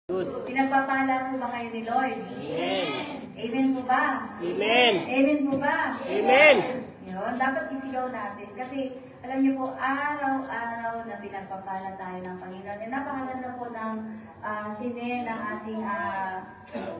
Good. Pinagpapala po ba kayo ni Lord? Amen. Amen po ba? Amen. Amen po ba? Amen. Yun, dapat isigaw natin. Kasi, alam niyo po, araw-araw na pinagpapala tayo ng Panginoon. E napakaganda po ng sine ng ating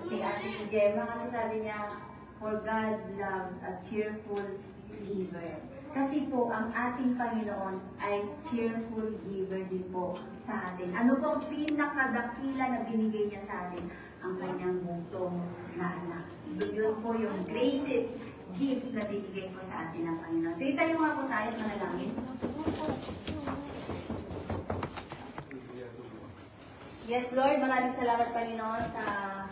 si Auntie Gemma. Kasi sabi niya, for God loves a cheerful giver. Kasi po, ang ating Panginoon ay cheerful giver din po sa atin. Ano po ang pinakadakila na binigay niya sa atin? Ang kanyang butong na anak. Yun po yung greatest gift na binigay po sa atin ng Panginoon. Sige, tayo nga po tayo at manalangin. Yes, Lord, maraming salamat, Panginoon, sa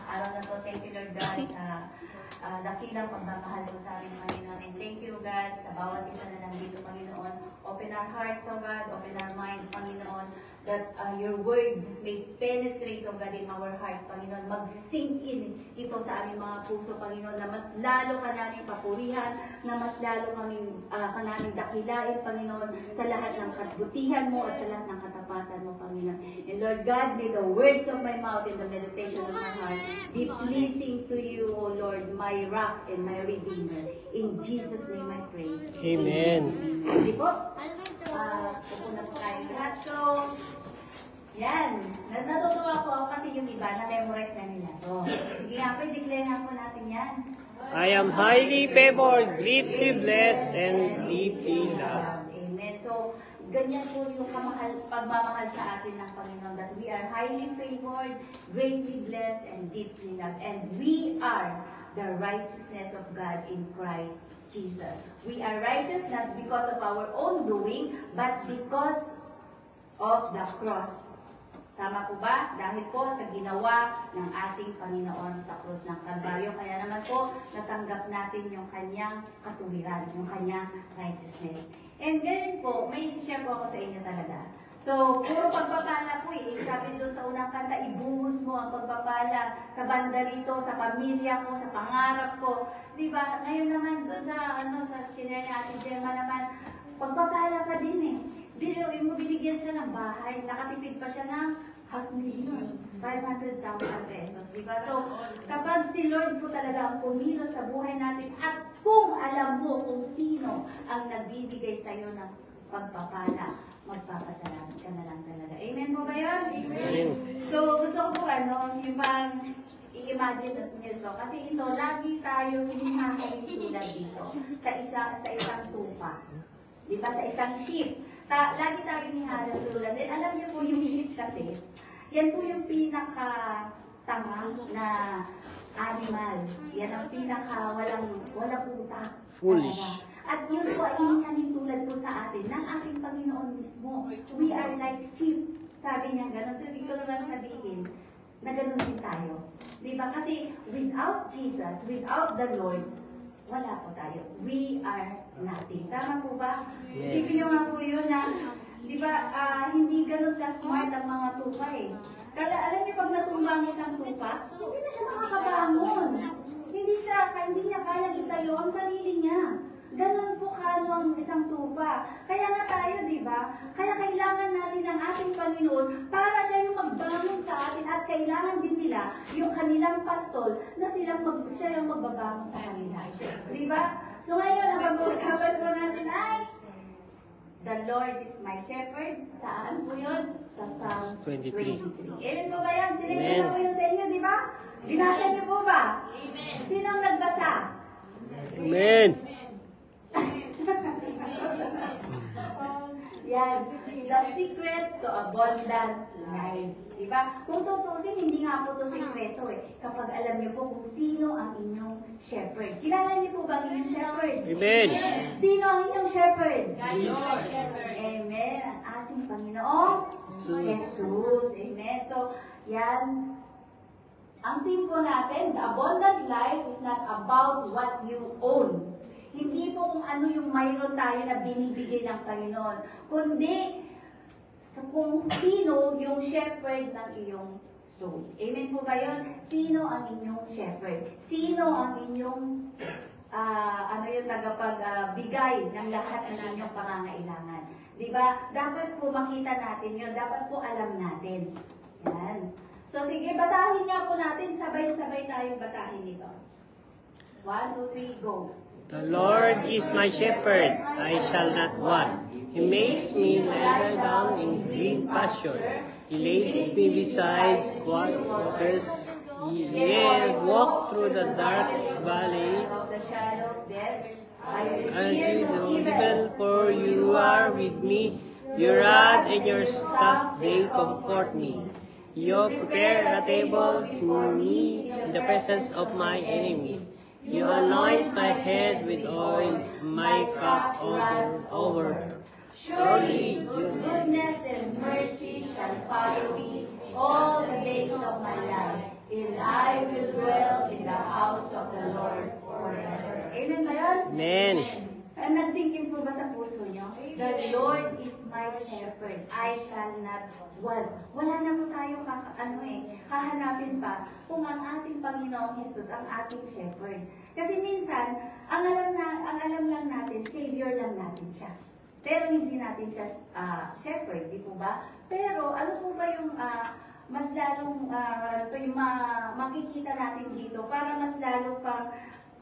araw na to. Thank you, Lord God, sa dakilang pagmamahal mo sa amin, Panginoon. And thank you, God, sa bawat isa na nandito, Panginoon. Open our hearts, oh God, open our minds, Panginoon, that your word may penetrate, oh God, in our heart, Panginoon. Mag-sink in ito sa aming mga puso, Panginoon, na mas lalo ka namin papurihan, na mas lalo ka namin dakilain, Panginoon, sa lahat ng kabutihan mo at sa lahat ng katapatan mo, Panginoon. And Lord God, may the words of my mouth and the meditation of my heart be pleasing to you, O Lord, my rock and my redeemer. In Jesus' name I pray. Amen. Hindi po? Pupuna po tayo lahat. So, yan. Natutuwa po ako kasi yung iba na-memorize na nila. So, sige nga po, i-declare nga po natin yan. I am highly favored, greatly blessed, and deeply loved. Amen. So, ganyan po yung pagmamahal sa atin ng Panginoon, that we are highly favored, greatly blessed, and deeply loved. And we are the righteousness of God in Christ Jesus. We are righteous not because of our own doing, but because of the cross. Tama po ba? Dahil po sa ginawa ng ating Panginoon sa krus ng Kalbaryo. Kaya naman po, natanggap natin yung kanyang katuwiran, yung kanyang righteousness. And ganun po, may isi-share po ako sa inyo talaga. So, puro pagpapala po eh. Sabi doon sa unang kanta, ibuhos mo ang pagpapala sa banda rito, sa pamilya ko, sa pangarap ko. Diba? Ngayon naman doon sa skinner ni Ate Gemma naman, pagpapala ka din eh. Binigyan siya ng bahay, nakatipid pa siya ng 500,000 pesos. Diba? So, kapag si Lord po talaga ang pumilos sa buhay natin at kung alam mo kung sino ang nagbibigay sa iyo ng pagpapala, magpapasalamat ka na lang talaga. Amen po ba yun? Amen. So, gusto ko po yung pang i-imagine nito. Kasi ito, lagi tayo hinahaling tulad dito sa isang tupa. Diba? Sa isang ship. Lagi tayo hinahaling tulad. Then, alam niyo po yung ship kasi, yan po yung pinaka-tanga na animal. Yan ang walang utak. Foolish. At yun po ay hinahaling tulad po sa atin ng ating Panginoon mismo. We are like sheep. Sabi niya gano'n. So, ibig ko naman sabihin na gano'n din tayo. Diba? Kasi without Jesus, without the Lord, wala po tayo. We are nothing. Tama po ba? Isipin nyo nga po yun na, di ba, hindi ganun ka-smart ang mga tupa eh. Kaya alam niyo, pag natumba ang isang tupa, hindi na siya makakabangon. Hindi niya kaya itayo ang sarili niya. Ganun po kano ang isang tupa. Kaya nga tayo, di ba? Kaya kailangan natin ng ating Panginoon para siya yung magbangon sa atin at kailangan din nila yung kanilang pastol na siya yung magbabangon sa kanila. Di ba? So ngayon, ang pag-uusapan po natin ay the Lord is my shepherd. Saan po yun? Sa Psalms 23. Amen po ba yan? Sinigyan na po yun sa inyo, di ba? Binasa niyo po ba? Amen. Sinong nagbasa? Amen. Yan, the secret to abundant life. Diba? Kung tutusin, hindi nga po ito sikreto eh. Kapag alam niyo po kung sino ang inyong shepherd. Kilala niyo po ba ang inyong shepherd? Amen. Sino ang inyong shepherd? Jesus. Amen. Ang ating Panginoong Jesus. Amen. So, yan. Ang theme po natin, the abundant life is not about what you own. Hindi po kung ano yung mayroon tayo na binibigay ng Panginoon, kundi kung sino yung shepherd ng iyong soul. Amen po ba yun? Sino ang inyong shepherd? Sino ang inyong tagapagbigay ng lahat ng inyong pangangailangan? Diba? Dapat po makita natin yun. Dapat po alam natin. Yan. So sige, basahin nga po natin. Sabay-sabay tayong basahin nito. 1, 2, 3, go. The Lord is my shepherd, I shall not want. He makes me lie down in green pasture. He lays me beside quiet waters. Yea, walk through the dark valley. Of the shadow of death, I will I fear do no no evil. evil, for you are with me. Your rod and your staff, they comfort me. You prepare a table for me in the presence of my enemies. You anoint my head with oil, my cup over. Surely goodness and mercy shall follow me all the days of my life, and I will dwell in the house of the Lord forever. Amen ba yun? Amen. Nagsingkin po ba sa puso nyo? The Lord is my shepherd. I shall not want. Wala na po tayo hahanapin pa kung ang ating Panginoong Jesus ang ating shepherd. Kasi minsan, ang alam lang natin, Savior lang natin siya. Pero hindi natin siya shepherd, di po ba? Pero ano po ba yung mas lalong makikita natin dito para mas lalo pang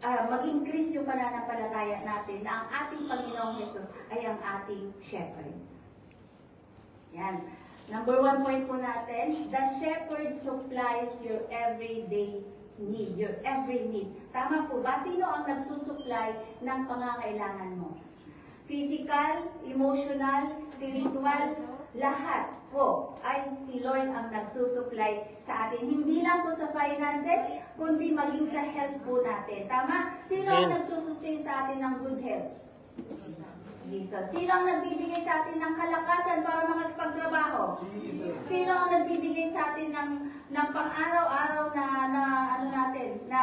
mag-increase yung pananampalataya natin na ang ating Panginoong Jesus ay ang ating shepherd. Yan. Number 1 point po natin, the shepherd supplies your everyday need, your every need. Tama po ba? Sino ang nagsusupply ng pangangailangan mo? Physical, emotional, spiritual, lahat po ay si Lord ang nagsusupply sa atin. Hindi lang po sa finances, kundi maging sa health po natin. Tama? Sino ang nagsusustain sa atin ng good health? Jesus. Sino ang nagbibigay sa atin ng kalakasan para makapagtrabaho? Sino ang nagbibigay sa atin ng pang-araw-araw na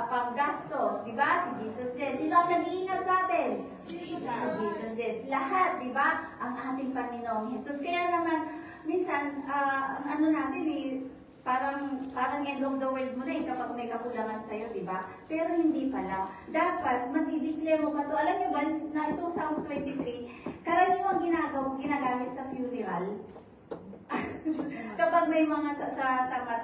panggastos? Diba? Si Jesus din. Sino ang nag-iingat sa atin? Si Jesus din. Lahat, diba? Ang ating Panginoong Jesus. Kaya naman, minsan, parang end of the world mo na kapag may kakulangan sa'yo, di ba? Pero hindi pala. Dapat, mas i-declare mo pa to. Alam niyo ba, na itong Psalms 23, karaniwang ginagamit sa funeral. Kapag may mga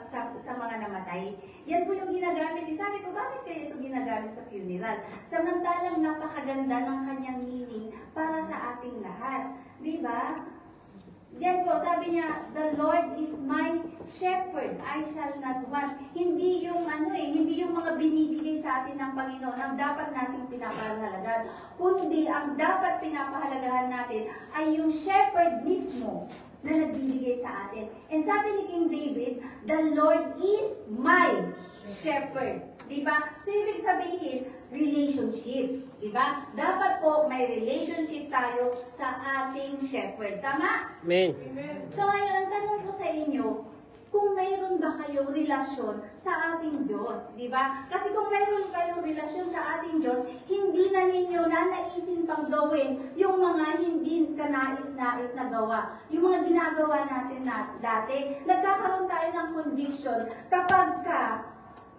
sa mga namatay, yan po yung ginagamit. Sabi ko, bakit kaya ito ginagamit sa funeral? Samantalang napakaganda ng kanyang meaning para sa ating lahat. Di ba? Yan po, sabi niya, the Lord is my shepherd, I shall not want. Hindi yung hindi yung mga binibigay sa atin ng Panginoon ang dapat nating pinapahalagahan, kundi ang dapat pinapahalagahan natin ay yung shepherd mismo na nagbibigay sa atin. And sabi ni King David, the Lord is my shepherd. Diba? So, ibig sabihin, relationship. Diba? Dapat po may relationship tayo sa ating shepherd. Tama? Amen. So, ngayon, ang tanong ko sa inyo, kung mayroon ba kayong relasyon sa ating Diyos? Diba? Kasi kung mayroon kayong relasyon sa ating Diyos, hindi na ninyo nanaisin pang gawin yung mga hindi kanais-nais na gawa. Yung mga ginagawa natin dati, nagkakaroon tayo ng conviction kapag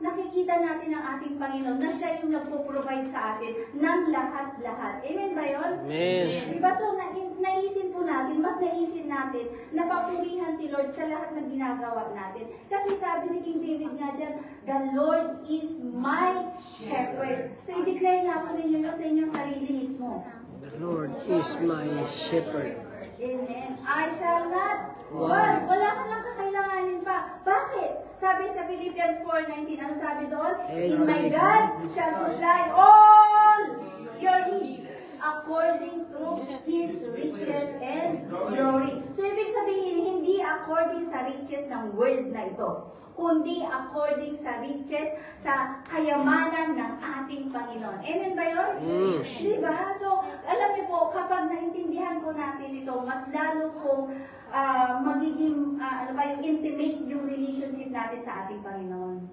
nakikita natin ang ating Panginoon na siya yung nagpo-provide sa atin ng lahat-lahat. Amen ba yun? Amen. Diba? So, naisin po natin, mas naisin natin na papurihan si Lord sa lahat ng ginagawa natin. Kasi sabi ni King David nga dyan, the Lord is my shepherd. So, i-declare nga po ninyo yun sa inyong sarili mismo. The Lord is my shepherd. Amen. I shall not want. Wala ka nang kakailanganin pa. Bakit? Sabi sa Philippians 4:19, ano sabi doon? In my God shall supply all your needs according to His riches and glory. So, ibig sabihin, hindi according sa riches ng world na ito, kundi according sa riches, sa kayamanan ng ating Panginoon. Amen ba yun? Diba? So, alam niyo po, kapag naintindihan po natin ito, mas lalo pong magiging, yung intimate yung relationship natin sa ating Panginoon.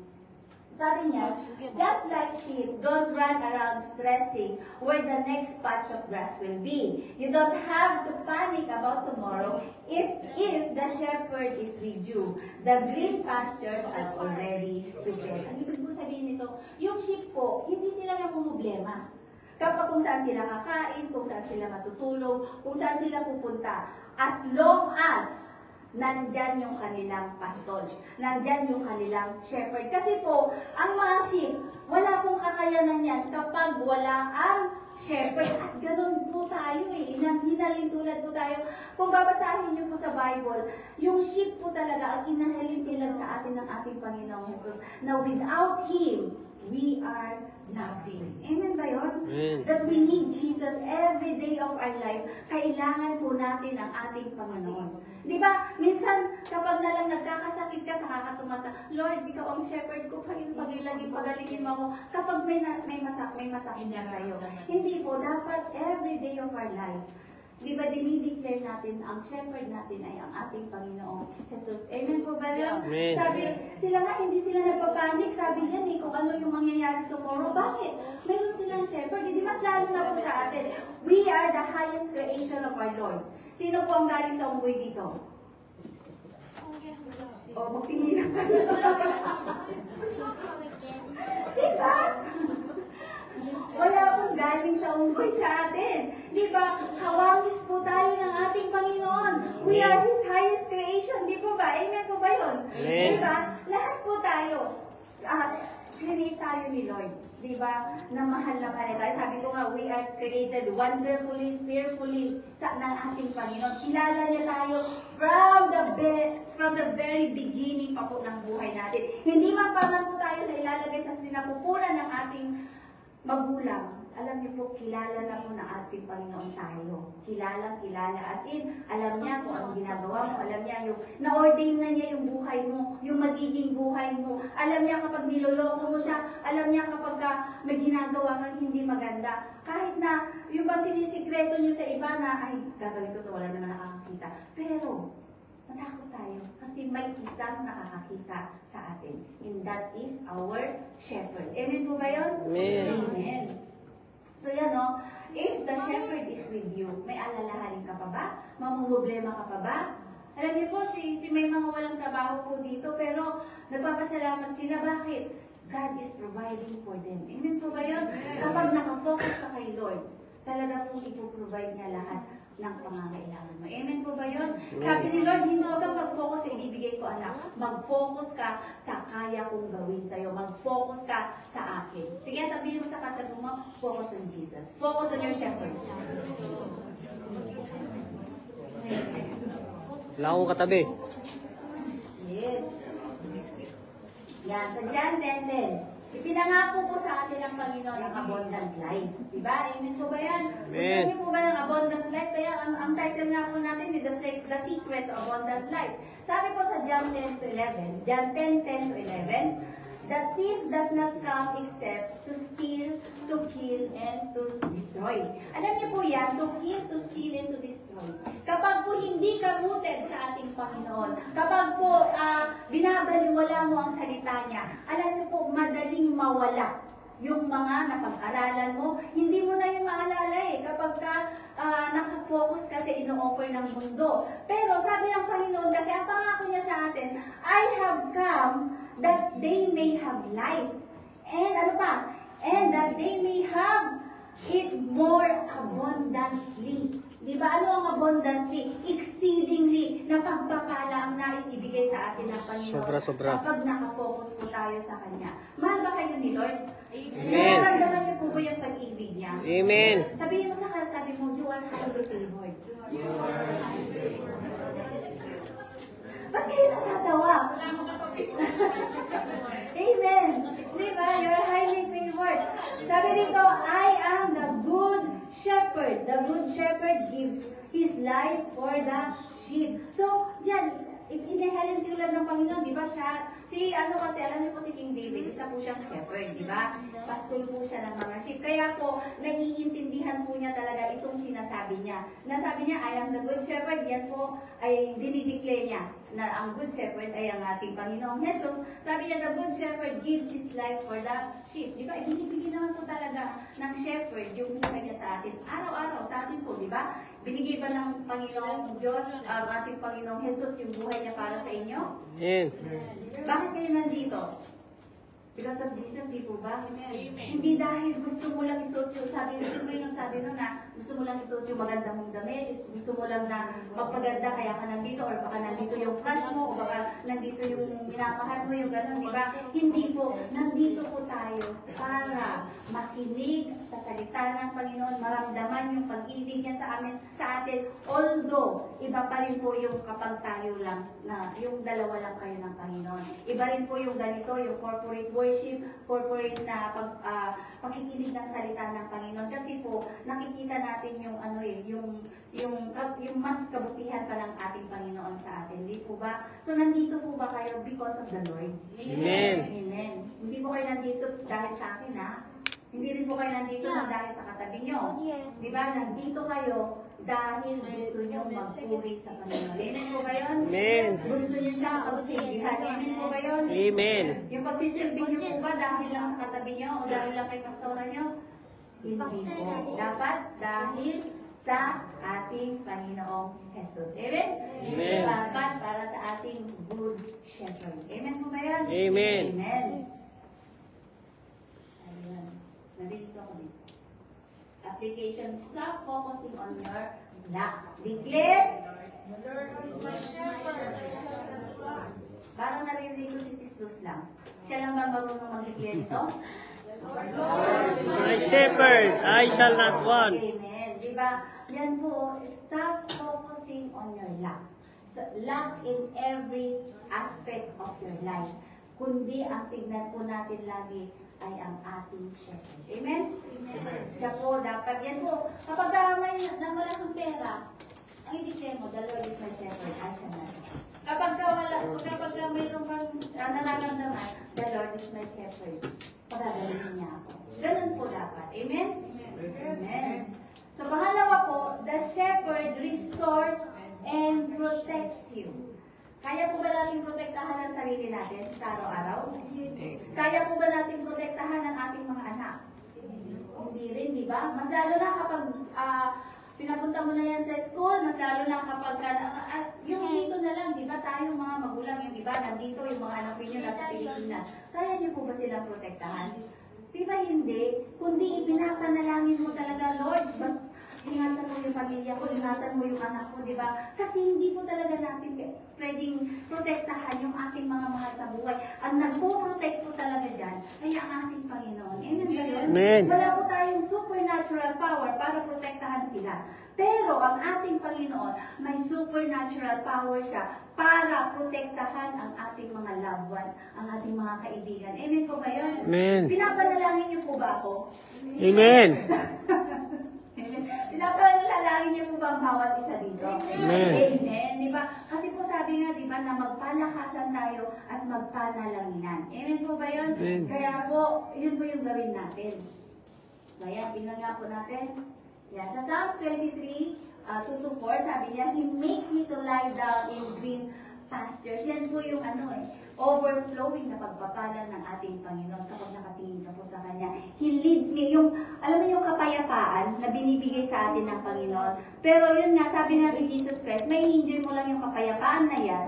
Sabi niya, just like sheep, don't run around stressing where the next patch of grass will be. You don't have to panic about tomorrow if the shepherd is with you. The green pastures are already prepared. Ang ibig po sabihin nito, yung sheep po, hindi sila namumblema. Kapag kung saan sila kakain, kung saan sila matutulog, kung saan sila pupunta. As long as nandyan yung kanilang pastol. Nandyan yung kanilang shepherd. Kasi po, ang mga sheep, wala pong kakayanan yan kapag wala ang shepherd. At ganun po tayo eh. Hinalin tulad po tayo. Kung babasahin niyo po sa Bible, yung sheep po talaga ang inahalin tulad sa atin ng ating Panginoong Jesus. Na without Him, we are nothing. Amen ba yun? Amen. That we need Jesus every day of our life. Kailangan po natin ang ating Panginoon. Di ba? Minsan, kapag na lang nagkakasakit ka, saka ka tumata, Lord, ikaw ang shepherd ko, pagalingin mo ako. Kapag may masakit na sa'yo. Hindi po, dapat every day of our life. Di ba, dinideclare natin, ang shepherd natin ay ang ating Panginoong Jesus. Amen po ba yun? Amen. Sabi, sila nga, hindi sila nagpapanik. Sabi yan eh, kung ano yung mangyayari tomorrow. Bakit? Mayroon silang shepherd. Hindi mas lalo na po sa atin. We are the highest creation of our Lord. Sino po ang galing sa unggoy dito? O, magtingin na kayo. Diba? Wala pong galing sa unggoy sa atin. Di ba? Kawawis po tayo ng ating Panginoon. We are His highest creation. Di po ba? Amen po ba yun? Amen. Di ba? Lahat po tayo. Create tayo ni Lord. Di ba? Na mahal na mahal tayo. Sabi ko nga, we are created wonderfully, fearfully ng ating Panginoon. Kilala niya tayo from the very beginning pa po ng buhay natin. Hindi man pa po tayo na ilalagay sa sinapupunan ng ating magulang. Alam niyo po, kilala na po ng ating Panginoon tayo. Kilala. As in, alam niya kung ang ginagawa mo. Alam niya yung, na-ordain na niya yung buhay mo, yung magiging buhay mo. Alam niya kapag niloloko mo siya. Alam niya kapag may ginagawa kang hindi maganda. Kahit na, yung bang sinisikreto niyo sa iba na, ay, gagawin ko ito, wala naman nakakakita. Pero, matakot tayo kasi may isang nakakakita sa atin. And that is our shepherd. Amen po ba yun? Amen. Amen. So yan no, if the shepherd is with you, may alalahanin ka pa ba? Mamumroblema ka pa ba? Alam niyo po, may mga walang trabaho po dito, pero nagpapasalamat sila. Bakit? God is providing for them. Amen po ba yun? Kapag nakafocus ka kay Lord, talaga pong ipoprovide niya lahat ng pangangailangan mo. Amen po ba yun? Sabi ni Lord, hindi ka mag-focus sa ibibigay ko anak. Mag-focus ka sa kaya kong gawin sa'yo. Mag-focus ka sa akin. Sige, sabihin mo sa katabi mo, focus on Jesus. Focus on your shepherd. Wala akong katabi. Yes. Yan, sa John 10:10. Ipinangako po sa atin ng Panginoon ang abundant life. Diba? Amen po ba yan? Amen. Gusto niyo po ba ng abundant life? Kaya ang title nga po natin is The Secret to Abundant Life. Sabi po sa John 10:11, John 10:10-11, the thief does not come except to steal, to kill, and to destroy. Alam niyo po yan, to kill, to steal, and to destroy. Kapag po hindi ka rooted sa ating Panginoon, kapag po binabaliwala mo ang salita niya, alam niyo po, madaling mawala yung mga napag-aralan mo. Hindi mo na yung maalala eh, kapag ka nakafocus ka sa ino-offer ng mundo. Pero sabi ng Panginoon, kasi ang pangako niya sa atin, I have come that they may have life. And ano pa? And that they may have it more abundantly. Di ba? Ano ang abundantly? Exceedingly, na pagpapala ang nais ibigay sa atin ng Panginoon. Sobra-sobra. Kapag nakafocus po tayo sa Kanya. Mahal ba kayo ni Lord? Amen. Nararamdaman niyo po ba yung pag-ibig niya? Amen. Sabihin mo sa katabi mo, you are highly favored. Ba't kayo natatawa? Amen. Diba? You're highly favored. Sabi dito, I am the good shepherd. The good shepherd gives his life for the sheep. So, yan, inihalin tulad ng Panginoon, di ba siya? Alam niyo po si King David, isa po siyang shepherd, di ba? Pastor po siya ng mga sheep. Kaya po, naiintindihan po niya talaga itong sinasabi niya. Nasabi niya, I am the good shepherd, yan po ay dinideclare niya na ang good shepherd ay ang ating Panginoong Jesus. Sabi niya, the good shepherd gives his life for the sheep. Di ba? Ibinibigay naman po talaga ng shepherd yung buhay niya sa atin. Araw-araw sa atin po, di ba? Binigay ba ng Panginoong Diyos, ang ating Panginoong Jesus, yung buhay niya para sa inyo? Amen. Bakit kayo nandito? Because of Jesus, di po ba? Amen. Hindi dahil gusto mo lang isuot yung sabi nun na Gusto mo lang isuot yung maganda mong damit, gusto mo lang na magpaganda kaya ka nandito, or baka nandito yung crush mo, o baka nandito yung minamahal mo, yung gano'n, di ba? Hindi po, nandito po tayo para makinig sa salita ng Panginoon, maramdaman yung pag-ibig niya sa atin, although, iba pa rin po yung kapag tayo lang, na yung dalawa lang kayo ng Panginoon. Iba rin po yung ganito, yung corporate worship, corporate na pagkikinig ng salita ng Panginoon. Kasi po, nakikita natin yung yung mas kabutihan pa ng ating Panginoon sa atin. Hindi po ba? So, nandito po ba kayo because of the Lord? Amen. Amen. Hindi po kayo nandito dahil sa akin, ha? Hindi rin po kayo nandito dahil sa katabi nyo. Di ba? Nandito kayo dahil gusto nyo magpuri sa Panginoon. Amen po ba yun? Amen. Gusto nyo siya pagsilbihan. Amen po ba yun? Amen. Yung pagsisilbi nyo po ba dahil lang sa katabi nyo o dahil lang kay pastora nyo? Hindi po. Dapat dahil sa ating Panginoong Jesus. Amen? Amen. Dapat para sa ating good shepherd. Amen po ba yan? Amen. Amen. Ayan. Nandito ako dito. Application, stop focusing on your lack. Declare, the Lord is my shepherd. Parang naririnig ko si Sis Luz lang. Siya lang ba marunong mag-declare ito? My shepherd, I shall not want. Amen. Diba? Yan po, stop focusing on your lack. So, lack in every aspect of your life. Kundi ang tignan po natin lagi ay ang ating shepherd. Amen? Amen. Siya po, dapat yan po. Kapag may wala kang pera, ang i-declare mo, the Lord is my shepherd, I shall not want. Kapag mayroon kang nararamdaman, the Lord is my shepherd, pagagaling niya ako. Ganun po dapat. Amen? Amen. So, pangalawa po, the shepherd restores and protects you. Kaya po ba natin protektahan ang sarili natin sa araw-araw? Kaya po ba natin protektahan ang ating mga anak? Hindi rin, di ba? Mas lalo na kapag pinapunta mo na yan sa school, mas lalo na kapag yung dito na lang, di ba? Tayong mga magulang, yung iba, nandito, yung mga anak niyo nasa Pilipinas. Kaya niyo po ba silang protektahan? Di ba hindi? Kundi ipinapanalangin mo talaga, Lord, ingatan mo yung pamilya ko, ingatan mo yung anak ko, di ba? Kasi hindi po talaga natin pwedeng protektahan yung ating mga mahal sa buhay. Ang nagpo-protect po talaga dyan ay ang ating Panginoon. Amen ba yun? Amen. Wala po tayong supernatural power para protektahan sila. Pero ang ating Panginoon, may supernatural power siya para protektahan ang ating mga loved ones, ang ating mga kaibigan. Amen po ba yun? Amen. Pinapanalangin niyo po ba ako? Amen. Pinapanalangin niyo po ba ang bawat isa dito? Amen. Amen. Di ba? Kasi po sabi nga, di ba, na magpalakasan tayo at magpanalanginan. Amen po ba yun? Amen. Kaya po, yun po yung gawin natin. So, ayan, tingnan nga po natin. Yan. Sa Psalms 23, 2-4, sabi niya, He makes me to lie down in green pastures. Yan po yung overflowing na pagpapala ng ating Panginoon kapag nakatingin ka po sa Kanya. He leads me, alam mo yung kapayapaan na binibigay sa atin ng Panginoon. Pero yun nga, sabi nga ni Jesus Christ, may enjoy mo lang yung kapayapaan na yan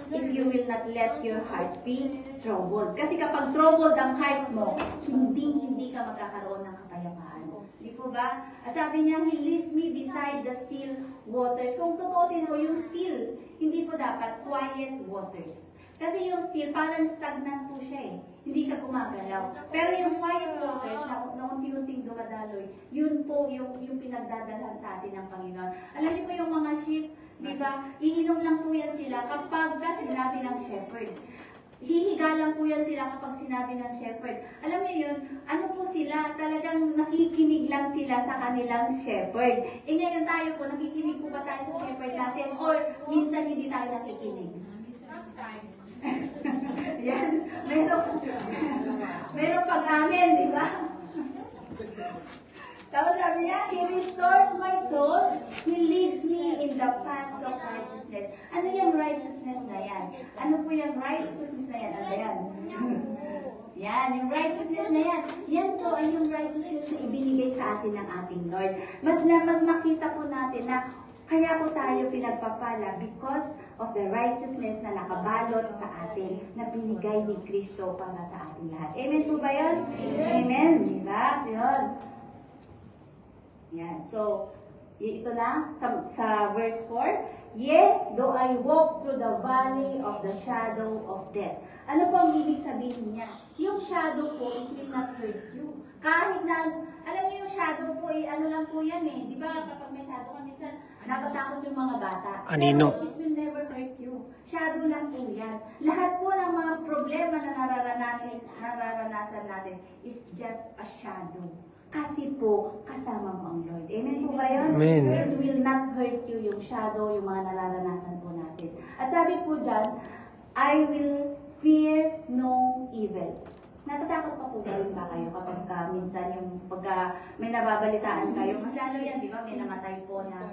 if you will not let your heart be troubled. Kasi kapag troubled ang heart mo, hindi ka magkakaroon ng kapayapaan. Di po ba? At sabi niya, He leads me beside the still waters. Kung tutusin mo, yung still, hindi po dapat quiet waters. Kasi yung still, parang stagnant po siya eh. Hindi siya gumagalaw. Pero yung quiet waters, na unti-unting dumadaloy, yun po yung pinagdadalhan sa atin ng Panginoon. Alam niyo po yung mga sheep, di ba? Iinom lang po yan sila kapag sinabi ng shepherd. Hihiga lang po yan sila kapag sinabi ng shepherd. Alam niyo yun, ano po sila, talagang nakikinig lang sila sa kanilang shepherd. Eh ngayon tayo po, nakikinig po ba tayo sa shepherd natin? Or minsan hindi tayo nakikinig? Sometimes. Yan, meron pag-amin, di ba? Tapos sabi niya, He restores my soul, He leads me in the paths of righteousness. Ano yung righteousness na yan? Ano po yung righteousness na yan? Ano yan? Yan, yung righteousness na yan. Yan po ay yung righteousness na ibinigay sa atin ng ating Lord. Mas makita po natin na kaya po tayo pinagpapala because of the righteousness na nakabalot sa atin, na binigay ni Kristo para sa ating lahat. Amen po ba yun? Amen. Diba? Yun. Yan. So, ito na, sa verse 4, Yea, though I walk through the valley of the shadow of death. Ano po ang ibig sabihin niya? Yung shadow po, it will not hurt you. Kahit na, alam niyo yung shadow po, ano lang po yan eh. Di ba kapag may shadow ka, minsan natatakot yung mga bata. Anino? Pero it will never hurt you. Shadow lang po yan. Lahat po ng mga problema na nararanasan natin is just a shadow. Kasi po, kasama mo ang Lord. Amen po ba yun? Amen. It will not hurt you, yung shadow, yung mga nararanasan po natin. At sabi po dyan, I will fear no evil. Natatakot pa po ba kayo kapag minsan yung pagka may nababalitaan kayo? Mas lalo yan, di ba? May namatay po na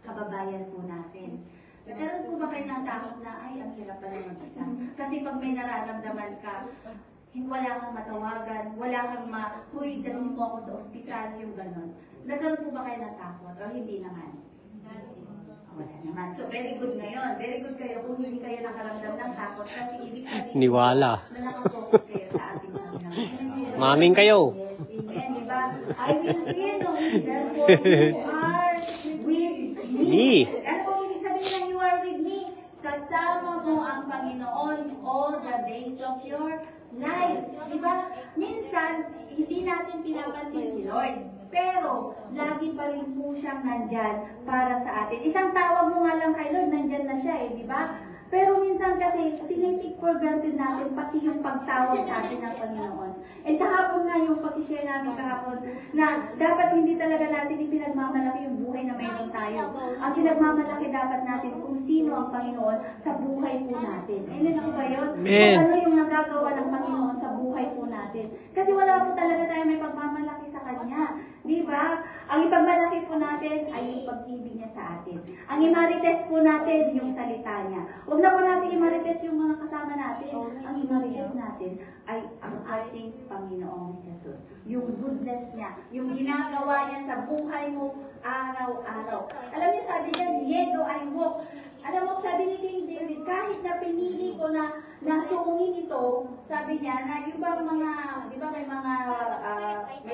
kababayan po natin. Meron po ba kayo ng takot na, ay, ang hirap pala mag-isa? Kasi pag may nararamdaman ka, wala kang matawagan, wala kang huy, dalhin mo ako sa ospital, yung gano'n. Nagkaroon po ba kayo ng takot? O hindi naman? Wala naman. So, very good ngayon. Very good kayo kung hindi kayo nakaramdam ng takot kasi ibig sabihin Niwala. na nakafocus kayo sa ating Panginoon. Maming kayo. Yes, amen. Diba? I will fear no evil for you are with me. Ano po ibig sabihin na you are with me? Kasama mo ang Panginoon all the days of your life. Diba? Minsan, hindi natin pinapansin si Lord. Pero, lagi pa rin po siyang nandyan para sa atin. Isang tawag mo nga lang kay Lord, nandyan na siya eh, di ba? Pero minsan kasi, tinitik for granted natin pati yung pagtawag sa atin ng Panginoon. And kahapon nga yung pag-share namin kahapon na dapat hindi talaga natin ipinagmamalaki yung buhay na mayroon tayo. Ang pinagmamalaki dapat natin kung sino ang Panginoon sa buhay po natin. Amen po ba yun? Amen. Kung ano yung nagagawa ng Panginoon sa buhay po natin. Kasi wala po talaga tayo may pagmamalaki sa Kanya. Di ba? Ang ipagmalaki po natin ay yung pag-ibig niya sa atin. Ang imarites po natin yung salita niya. Huwag na po natin imarites yung mga kasama natin. Ang imarites natin ay ang ating Panginoong Jesus. Yung goodness niya, yung ginagawa niya sa buhay mo araw-araw. Alam niyo, sabi niya, Yea, though I walk. Alam mo, sabi ni King David, kahit na pinili ko na nasungin ito, sabi niya, na yung bang mga, di ba may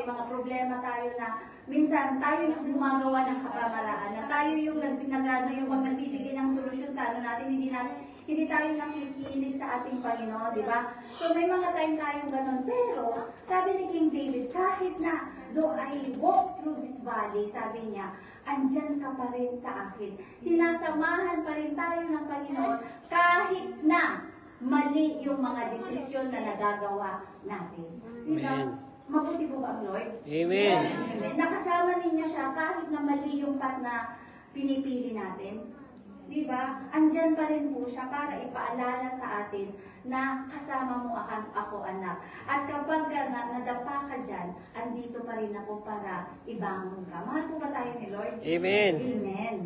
mga problema tayo na minsan tayo yung gumagawa ng kapamalaan, na tayo yung yung nagbibigay ng solusyon sa ano natin, hindi tayo nakikinig sa ating Panginoon, di ba? So may mga time tayong ganun. Pero, sabi ni King David, kahit na though I walk through this valley, sabi niya, andyan ka pa rin sa akin. Sinasamahan pa rin tayo ng Panginoon kahit na mali yung mga desisyon na nagagawa natin. Di ba? Mabuti po ba ang Lord? Amen. Amen. Nakasama ninyo siya kahit na mali yung path na pinipili natin. Di ba? Andyan pa rin po siya para ipaalala sa atin na kasama mo ako, anak. At kapag nadapa ka dyan, andito pa rin ako para ibangon ka. Mahal po ba tayo ni Lord? Amen. Amen.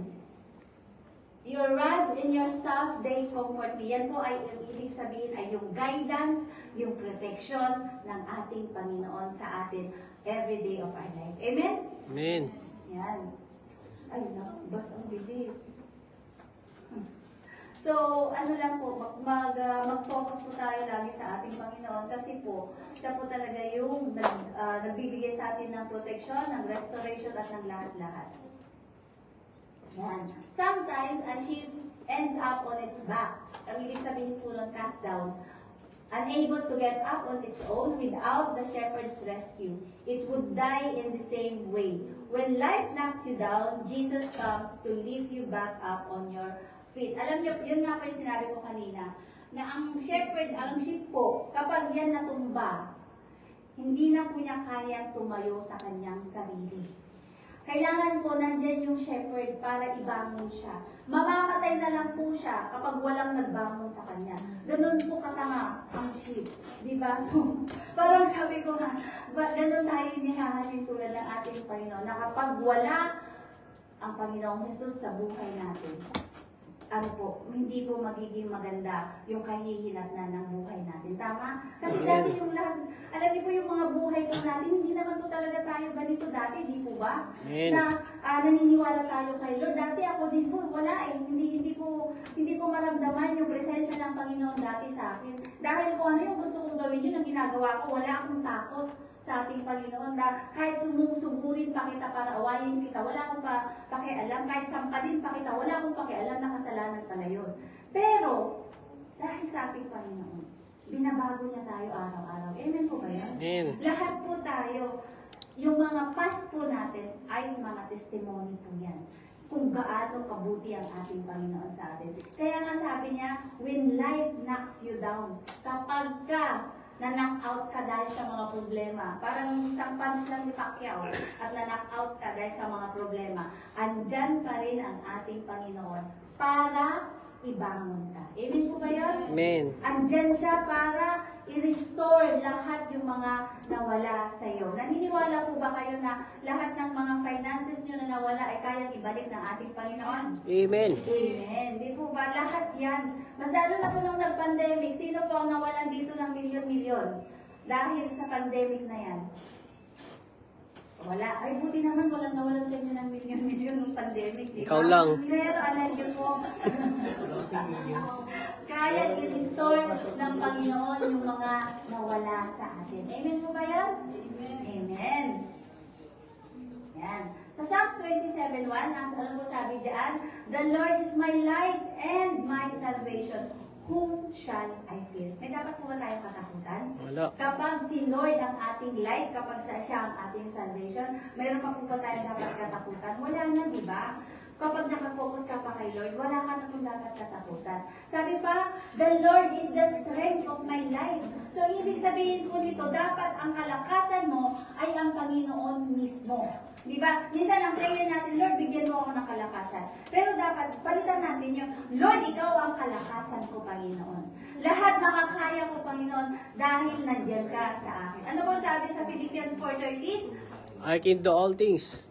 Your rod and your staff, they comfort me. Yan po ay yung ibig sabihin ay yung guidance, yung protection ng ating Panginoon sa atin every day of our life. Amen? Amen. Yan. Ay, ba't ang bilis? So, ano lang po, mag-focus po tayo lagi sa ating Panginoon kasi po, siya po talaga yung nagbibigay sa atin ng protection, ng restoration at ng lahat-lahat. Yan. Sometimes, a sheep ends up on its back. Ang ibig sabihin po ng cast down. Unable to get up on its own without the shepherd's rescue. It would die in the same way. When life knocks you down, Jesus comes to lift you back up on your feet. Alam niyo, yun nga pa yung sinabi ko kanina, na ang shepherd, ang sheep po, kapag yan natumba, hindi na po niya kaya tumayo sa kanyang sarili. Kailangan po nandyan yung shepherd para ibangon siya. Mamamatay na lang po siya kapag walang nagbangon sa kanya. Ganun po katanga ang sheep. Diba? So, parang sabi ko nga, ganun tayo inihahalin tulad ng ating Panginoon na kapag wala ang Panginoong Jesus sa buhay natin, ano po, hindi po magiging maganda yung kahihinatnan ng buhay natin. Tama? Kasi dati yung lahat, alam niyo po yung mga buhay po natin, hindi naman po talaga tayo ganito dati, di po ba? Amen. Na naniniwala tayo kay Lord. Dati ako din po, wala eh. Hindi ko maramdaman yung presensya ng Panginoon dati sa akin. Dahil kung ano yung gusto kong gawin yun, ang ginagawa ko, wala akong takot sa ating Panginoon na kahit sumusugurin pa kita para awayin kita, wala akong pakialam, kahit sampalin pa kita, wala akong pakialam na kasalanan pala yun. Pero, dahil sa ating Panginoon, binabago niya tayo araw-araw. Amen po ba yan? Amen. Lahat po tayo, yung mga past po natin ay mga testimony po yan. Kung gaano kabuti ang ating Panginoon sa atin. Kaya nga sabi niya, when life knocks you down, kapag ka na-knock out ka dahil sa mga problema, parang isang punch lang ni Pacquiao at na-knock out ka dahil sa mga problema, andyan pa rin ang ating Panginoon para ibangon ka. Amen po ba yun? Amen. Andyan siya para i-restore lahat yung mga nawala sa iyo. Naniniwala po ba kayo na lahat ng mga finances nyo na nawala ay kayang ibalik ng ating Panginoon? Amen. Amen. Di po ba? Lahat yan. Mas lalo na po nung nag-pandemic, sino po ang nawalan dito ng milyon-milyon? Dahil sa pandemic na yan. Wala. Ay, buti naman walang nawalan sa inyo ng milyon-milyon ng pandemic. Di ba? Ikaw lang. Pero alam niyo po, kaya i-restore ng Panginoon yung mga nawala sa atin. Amen po ba yan? Amen. Yan. Sa Psalms 27:1, alam po sabi diyan, the Lord is my light and my salvation. Whom shall I fear? May dapat po ba tayong katakutan? Wala. Kapag si Lord ang ating light, kapag siya ang ating salvation, mayroon pa po ba tayong dapat katakutan? Wala na, di ba? Kapag nakafocus ka pa kay Lord, wala ka na kung dapat katakutan. Sabi pa, the Lord is the strength of my life. So, ibig sabihin po nito, dapat ang kalakasan mo ay ang Panginoon mismo. Di ba? Minsan ang prayer natin, Lord, bigyan mo ako ng kalakasan. Pero dapat, palitan natin yung, Lord, ikaw ang kalakasan ko, Panginoon. Lahat makakaya ko, Panginoon, dahil nandiyan ka sa akin. Ano po sabi sa Philippians 4:13? I can do all things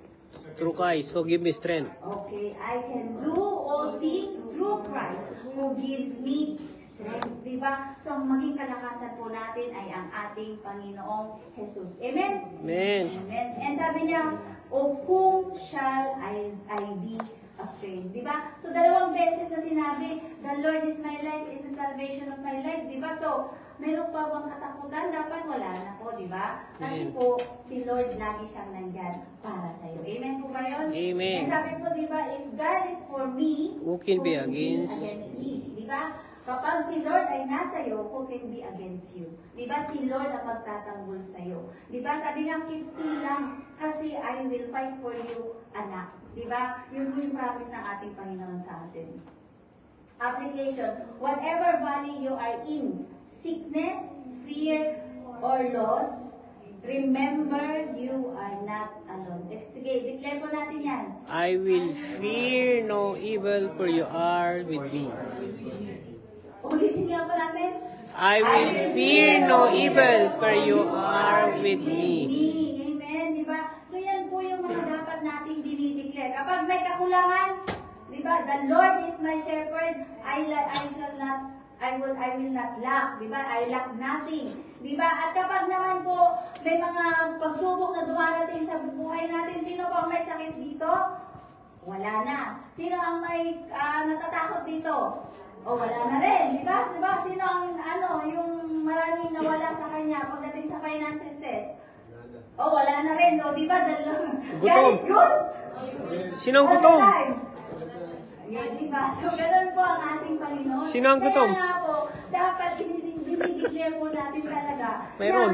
through Christ who give me strength. Okay, I can do all things through Christ who gives me strength. Diba? So, ang maging kalakasan po natin ay ang ating Panginoong Jesus. Amen? Amen. Amen. And sabi niya, of whom shall I be afraid? Diba? So, dalawang beses na sinabi, the Lord is my light and the salvation of my life. Diba? So, meron pa bang katakutan? Dapat wala na po, diba? Kasi po, si Lord lagi siyang nandyan para sa'yo. Amen po ba yun? Amen. And sabi po, diba, if God is for me, Who can be against? me? Diba? Kapag si Lord ay nasa iyo, who can be against you? Diba? Si Lord ang magtatanggol sa'yo. Diba? Sabi nga, keep still lang, kasi I will fight for you, anak. Diba? Yun po yung promise ng ating Panginoon sa atin. Application, whatever valley you are in, sickness, fear, or loss, remember you are not alone. Sige, declare po natin yan. I will fear no evil, for you are with me. Ulitin nga po natin. I will fear no evil, for you are with me. Amen, di ba? So yan po yung mga dapat nating dinideclare. Kapag may kakulangan, di ba? The Lord is my shepherd, I will not lack, di ba? I lack nothing. Di ba? At kapag naman po may mga pagsubok na dumarating sa buhay natin, sino po ang may sakit dito? Wala na. Sino ang may natatakot dito? O wala na rin, di ba? Diba? Sino ang yung maraming nawala sa kanya pagdating sa finances? O wala na rin, o di ba? God is good. Sino ang gutom? Yan, di ba? So, ganun po ang ating Panginoon. Sino ang gutom? Kaya nga po, dapat dinideclare po natin talaga Mayroon.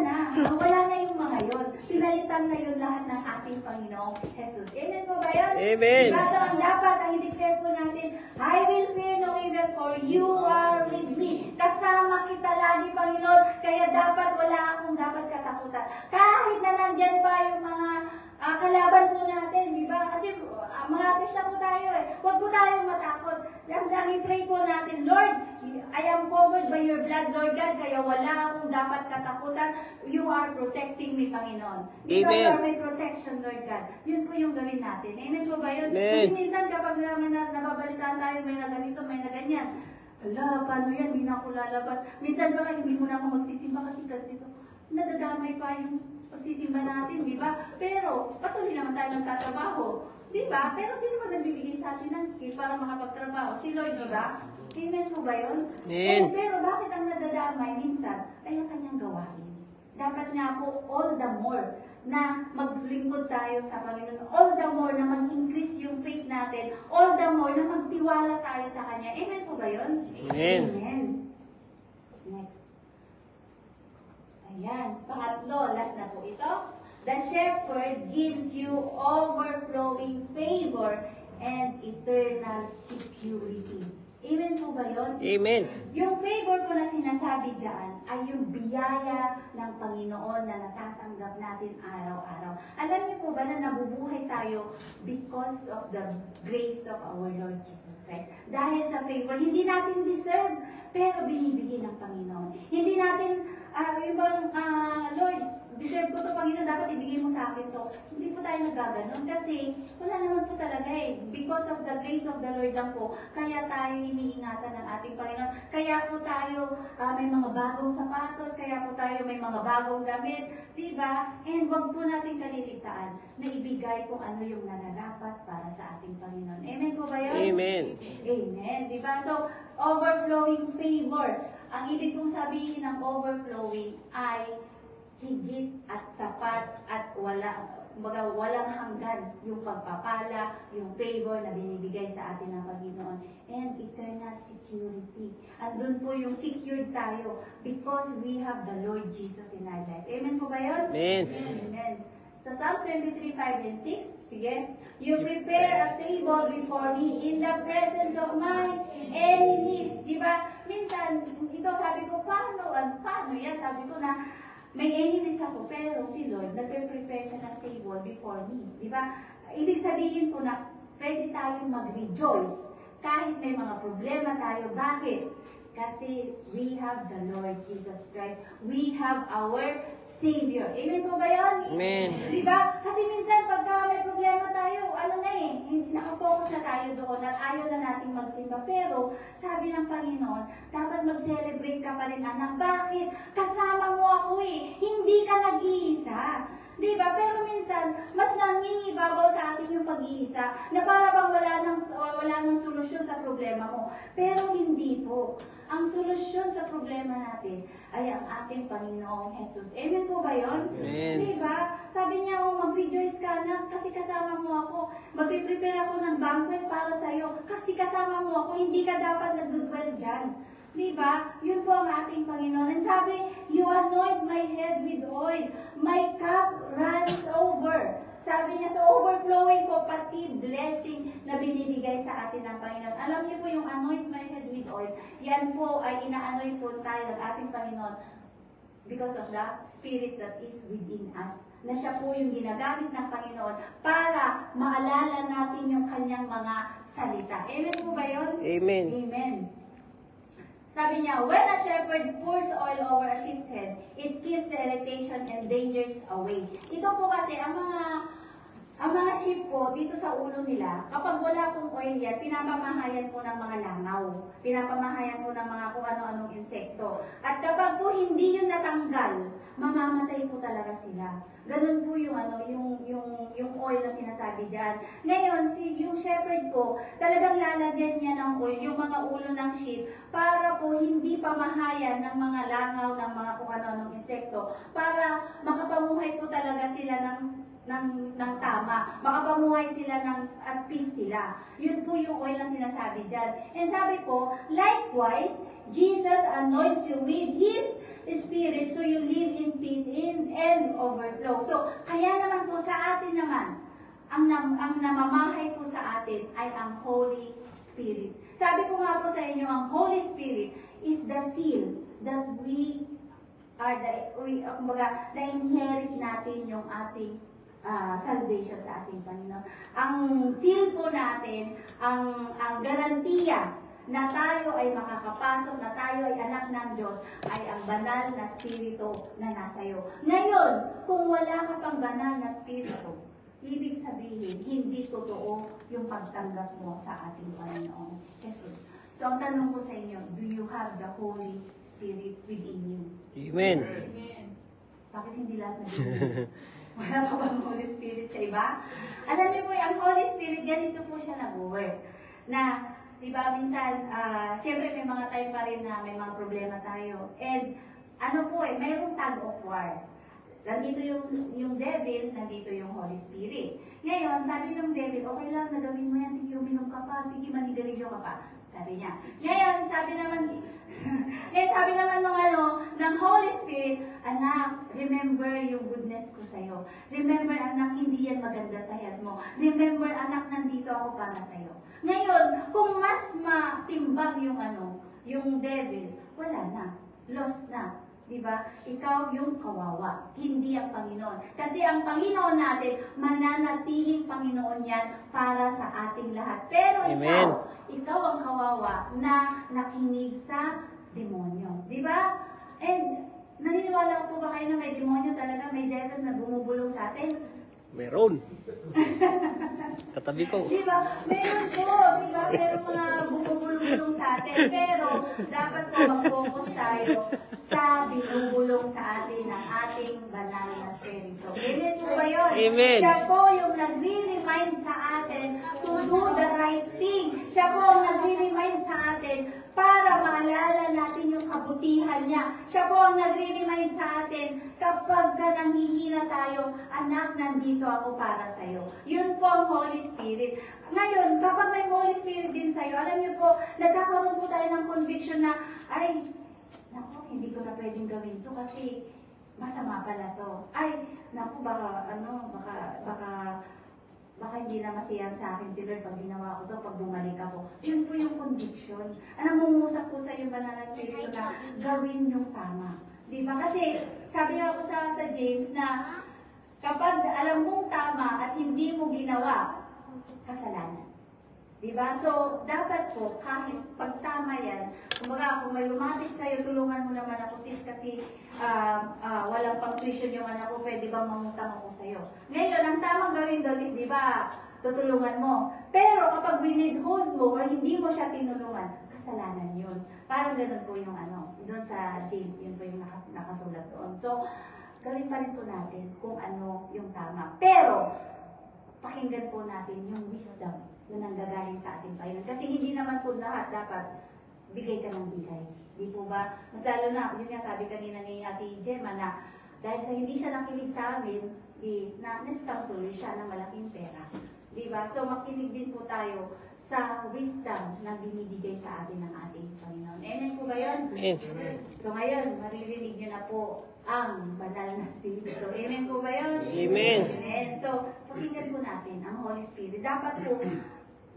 na wala na yung mga yun. Pinalitan na yun lahat ng ating Panginoong Jesus. Amen po ba yun? Amen. Diba? So, ang dapat, ang i-declare po natin, I will fear no evil, for you are with me. Kasama kita lagi, Panginoon, kaya dapat wala akong dapat katakutan. Kahit na nandyan pa yung mga kalaban po natin, di ba? Kasi mga artist na po tayo eh. Huwag po tayong matakot. Laging pray po natin, Lord, I am covered by your blood, Lord God, kaya wala akong dapat katakutan. You are protecting me, Panginoon. Because you are my protection, Lord God. Yun po yung gawin natin. Amen po ba yun? Amen. Kasi minsan kapag nababalitaan tayo, may na ganito, may na ganyan. Ala, paano yan? Hindi na ako lalabas. Minsan ba hindi mo na ako magsisimba kasi ganito. Nadadamay pa yung pagsisimba natin, di ba? Pero, patuloy naman tayo nagtatrabaho. Di ba? Pero sino ba nagbibigay sa atin ng skill para makapagtrabaho? Si Lord, di ba? Amen po ba yun? Amen. Pero bakit ang nadadamay minsan ay ang kanyang dapat nga po all the more na maglingkod tayo sa Panginoon. All the more na mag-increase yung faith natin. All the more na magtiwala tayo sa Kanya. Amen po ba yun? Amen. Amen. Next. Ayan. Pangatlo, last na po ito. The shepherd gives you overflowing favor and eternal security. Amen po ba yun? Amen. Yung favor po na sinasabi dyan ay yung biyaya ng Panginoon na natatanggap natin araw-araw. Alam niyo po ba na nabubuhay tayo because of the grace of our Lord Jesus Christ? Dahil sa favor, hindi natin deserve, pero binibigay ng Panginoon. Hindi natin, Lord, deserve ko to, Panginoon, dapat ibigay mo sa akin to. Hindi po tayo nagaganon kasi wala naman po talaga eh. Because of the grace of the Lord lang po, kaya tayo iniingatan ng ating Panginoon. Kaya po tayo may mga bagong sapatos, kaya po tayo may mga bagong damit, diba? And wag po natin kaliligtaan na ibigay kung ano yung nararapat para sa ating Panginoon. Amen po ba yun? Amen. Amen. Diba? So, overflowing favor. Ang ibig pong sabihin ng overflowing ay higit at sapat at walang hanggan yung pagpapala, yung favor na binibigay sa atin ng Panginoon. And eternal security. Andun po yung secured tayo because we have the Lord Jesus in our life. Amen po ba yun? Amen. Amen. Sa Psalms 23:5 and 6, sige. You prepare a table before me in the presence of my enemies. Diba? Minsan, ito sabi ko, paano yan? Sabi ko na, may enemies ako, pero si Lord, nagpe-prepare siya ng table before me. Di ba? Ibig sabihin po na pwede tayong mag-rejoice kahit may mga problema tayo. Bakit? Kasi we have the Lord Jesus Christ. We have our Savior. Amen po ba yun? Amen. Di ba? Kasi minsan pagka may problema tayo, hindi nakafocus na tayo doon at ayaw na natin magsimba. Pero sabi ng Panginoon, dapat mag-celebrate ka pa rin, anak. Bakit? Kasama mo ako eh. Hindi ka nag-iisa. Di ba? Pero minsan, mas nangingibabaw sa atin yung pag-iisa na para bang wala nang solusyon sa problema mo. Pero hindi po. Ang solusyon sa problema natin ay ang ating Panginoong Jesus. Amen po ba yun? Amen. Di ba? Sabi niya, mag-rejoice ka na kasi kasama mo ako. Mag-prepare ako ng banquet para sa'yo kasi kasama mo ako. Hindi ka dapat nag-goodwill dyan. Diba? Yun po ang ating Panginoon. And sabi, you anoint my head with oil. My cup runs over. Sabi niya, so overflowing po pati blessing na binibigay sa atin ng Panginoon. Alam niyo po yung anoint my head with oil, yan po ay ina-anoint po tayo ng ating Panginoon because of the Spirit that is within us. Na siya po yung ginagamit ng Panginoon para maalala natin yung kanyang mga salita. Amen po ba yun? Amen. Amen. Sabi niya, when a shepherd pours oil over a sheep's head, it keeps the irritation and dangers away. Ito po kasi, ang mga sheep po, dito sa ulo nila, kapag wala pong oil yan, pinapamahayan po ng mga langaw. Pinapamahayan po ng mga kung ano-anong insekto. At kapag po hindi yun natanggal, mamamatay po talaga sila. Ganun po yung oil na sinasabi dyan. Ngayon, yung shepherd po, talagang lalagyan niya ng oil, yung mga ulo ng sheep, para po hindi pamahayan ng mga langaw, ng mga kung ano-anong insekto, para makapamuhay po talaga sila ng tama. Makapamuhay sila at peace sila. Yun po yung oil na sinasabi dyan. And sabi po, likewise, Jesus anoints you with His Spirit, so you live in peace and overflow. So, kaya naman po sa atin naman, ang namamahay po sa atin ay ang Holy Spirit. Sabi ko nga po sa inyo, ang Holy Spirit is the seal that we are na-inherit natin yung ating salvation sa ating Panginoon. Ang seal po natin, ang garantiya na tayo ay makakapasok, na tayo ay anak ng Diyos, ay ang banal na spirito na nasa iyo. Ngayon, kung wala ka pang banal na spirito, ibig sabihin, hindi totoo yung pagtanggap mo sa ating Panginoong Jesus. So, ang tanong ko sa inyo, do you have the Holy Spirit within you? Amen. Amen. Bakit hindi lahat nag-ibig? Wala pa bang Holy Spirit sa iba? Alam niyo po, ang Holy Spirit, ganito po siya nag-work. Na, diba, minsan, siyempre may mga time pa rin na may mga problema tayo. And, mayroong tug of war. Nandito yung devil, nandito yung Holy Spirit. Ngayon, sabi ng devil, okay lang, nagawin mo yan, sige, uminom ka pa, sige, manigarilyo ka pa. Sabi niya. Ngayon, sabi naman ng Holy Spirit, anak, remember yung goodness ko sa'yo. Remember, anak, hindi yan maganda sa health mo. Remember, anak, nandito ako para sa'yo. Ngayon, kung mas matimbang yung devil, wala na. Lost na. Diba? Ikaw yung kawawa, hindi ang Panginoon. Kasi ang Panginoon natin, mananatiling Panginoon yan para sa ating lahat. Pero ikaw ang kawawa na nakinig sa demonyo. Diba? And naniniwala po ba kayo na may demonyo talaga, may devil na bumubulong sa atin? Meron. Katabi ko. Diba? Meron po. Diba? Meron mga bumubulong sa atin. Pero dapat po mag-focus tayo sa binubulong sa atin ng ating banal na Espiritu. Amen po ba yun? Amen. Siya po yung nagre-remind sa atin to do the right thing. Siya po ang nagre-remind sa atin para maalala natin yung kabutihan niya. Siya po ang nagre-remind sa atin kapag nanghihina tayo, anak, nandito ako para sa'yo. Yun po ang Holy Spirit. Ngayon, kapag may Holy Spirit din sa'yo, alam niyo po, nagkakaroon po tayo ng conviction na, ay, naku, hindi ko na pwedeng gawin to kasi masama pala to. Ay, naku, baka hindi na masiyan sa akin si Lord pag ginawa ko to, pag bumalik ako. Yun po yung conviction. Nangungusap po sa yung banal na Espiritu na gawin yung tama. Diba? Kasi, sabi nga po sa James na kapag alam mong tama at hindi mo ginawa, kasalanan. Diba? So, dapat po, kahit pagtama yan, kumbaga, kung may lumapit sa'yo, tulungan mo naman ako, sis, kasi walang pang-tuition yung anak ko, pwede bang mangutang ako sa'yo? Ngayon, ang tamang gawin doon is, diba, tutulungan mo. Pero kapag winidhold mo, o hindi mo siya tinulungan, kasalanan yun. Parang ganun po yung doon sa James, yun po yung nakasulat doon. So, gawin pa rin po natin kung ano yung tama. Pero, pakinggan po natin yung wisdom na nanggagaling sa ating Panginoon. Kasi hindi naman po lahat dapat bigay ka ng bigay. Di po ba? Mas lalo na, yun nga sabi kanina ni Ate Gemma na dahil sa hindi siya nakinig sa amin, na-scam tuloy siya ng malaking pera. Di ba? So makinig din po tayo sa wisdom na binibigay sa atin ng ating Panginoon. Amen po ba yun? Amen. So ngayon, maririnig nyo na po ang banal na Espiritu. Amen po ba yun? Amen. Amen. So, pakinggan po natin ang Holy Spirit. Dapat po